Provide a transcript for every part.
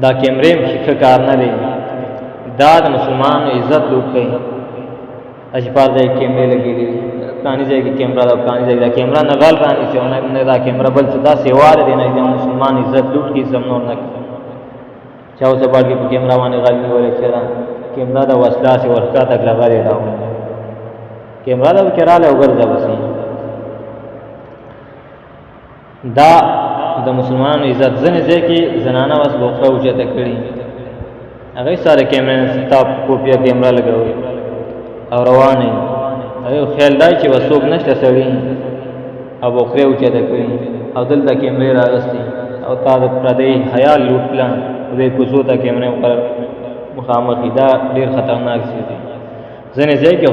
دا کیمرې ښه کار نه دی، دا د مسلمانانو عزت لوټ کوي. اشپار ځای کیمرې لګېدي دي، پلاني ځای کې کیمرا ده، پلاني ځای کې دا کیمرا نه غل رانیسي او نه دا کیمرا بل څه داسې وار دی نه د مسلمان عزت لوټ کړي سم نور نه کړي. چا اوس بار کې په کیمرا باندې غل نیولی چې دا کیمرا ده وسله هسې ورښکته کړه غل یې راوړي، کیمرا ده پکې راغلی او ګرځه بسې. دا د مسلمانانو عزت ځینې ځای کې زنانه بس بوخره اوچته کړي، هغې سره کیمرې نه ستا کوپیه کیمرا لګوي او روان وي. هغې خیال دی چې به څوک نشته سړي او بوخرې اوچته کړي او دلته کیمرې راغستې او تا د پردۍ حیا لوټ کړه، دې کوڅو ته کیمرې مخامخ وي. دا ډېر خطرناک څیز دی. ځینې ځای کې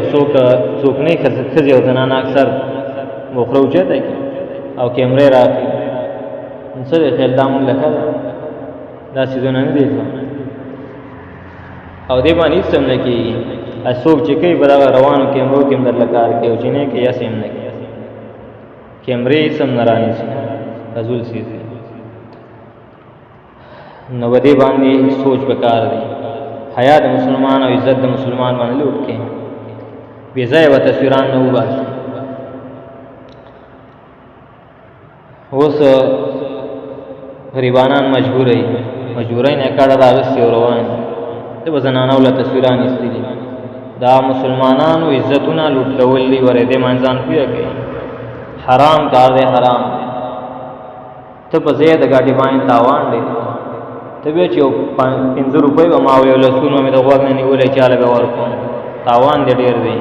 څوک نه ښځې او زنانه اکثر بوخره اوچته کړي او کیمرې راکړي. نو څه دی خیال دا مونږ له ښه ده، دا څیزونه نه دي او دې باندې هېڅ هم نه کېږي. څوک چې کوي به دغه روانو کیمرو کې هم درله کار کوي او چې نه کوي هسې هم نه کوي. کیمرې هېڅ هم نه رانیسي، فضول څیز دی. نو په دې باندې سوچ پکار دی. حیا د مسلمان او عزت د مسلمان باندې لوټ کړي، بې ځایه به تصویران نه وباسي. اوس غریبانان مجبورۍ نه کډه راغستې او روان دي، به زنانو له تصویران ایستلي. دا مسلمانانو عزتونه لوټ کول دي، ورې دې باندې ځان پوهه کوي. حرام کار دی، حرام. ته په ځای د ګاډي باندې تاوان دی، ته بیا چې 5 روپۍ به ما ویل لسونه مې د غوږ نه نیولی چاله به ورکړم، تاوان دی ډېر دی.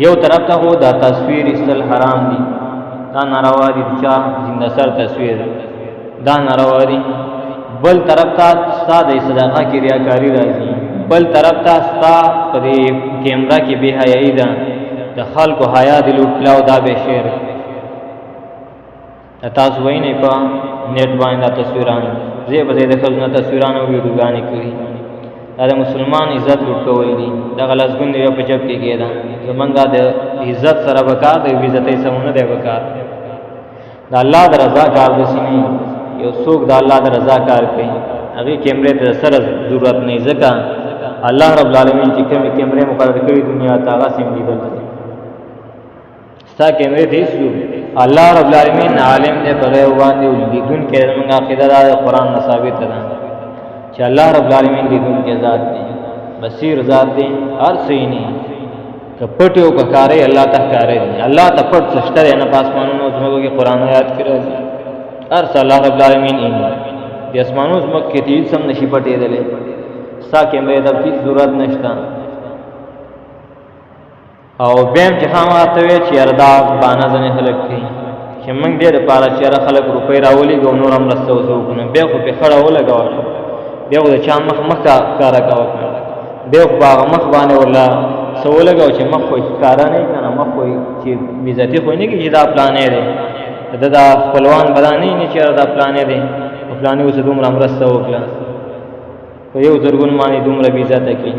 یو طرف ته خو دا تصویر ایستل حرام دي، دا ناروا دي. چا زنده سر تصویر دا ناروا دي. بل طرف ته ستا د صدقه کې ریاکاري راځي، بل طرف ته ستا په دې کیمرا کې بې حیایي ده، د خلکو حیا دې لوټ کړه او دا به شعر تاسو وینئ په نیټ باندې دا تصویران ځای په ځای د ښځو نه تصویران او ویډیوګانې کړي. دا د مسلمان عزت لوټ کول دي. دغه لسګون دی په جب کې کېده، زمونږ د عزت سره به کار دی، بېعزتۍ سمون نه دی به کار. د الله د رضا کار داسې نه یو څوک د الله د رضا کار کوي، هغې کیمرې ته سره ضرورت نه وي، ځکه الله رب العالمین چې کومې کیمرې مقرر کړي دنیا ته هغسې هم لیدل دي. ستا کیمرې ته هېڅ الله رب العالمین عالم دی په غیب باندې او لیدونکی دی. زموږ عقیده دا د قرآن نه ثابته ده چې الله رب العالمین لیدونکی ذات دی، بصیر ذات دی، هر څه یې نه که پټ او که ښکاره الله ته ښکاره دی. الله ته پټ څه شته دی نه په اسمانونو او ځمکو کې قرآن آیات کې راځي. هر څه الله رب العالمین ایني د اسمانو ځمکو کې ته هېڅ هم نشي پټېدلی. ستا کیمرې ته هېڅ ضرورت نشته. او بیم چې خامخا ته وایې چې یاره دا بانه ځینې خلک کوي چې موږ دې دپاره چې یاره خلک روپۍ راولېږو او نور هم مرسته ورته وکړو، بیا خو پرې خړه ولګوه، بیا خو د چا مخ ښکاره کوه، بیا خو په هغه مخ باندې ورله څه ولګوه چې مخ خو یې ښکاره نه وي که نه، مخ خو چې بېعزتي خو یې نه کړي چې دا پلانی دی، د دا خپلوان به دا نه ویني چې یاره دا پلانی دی او پلاني اوس دومره مرسته وکړه، په 1 زرګون باندې دومره بېعزته کړي.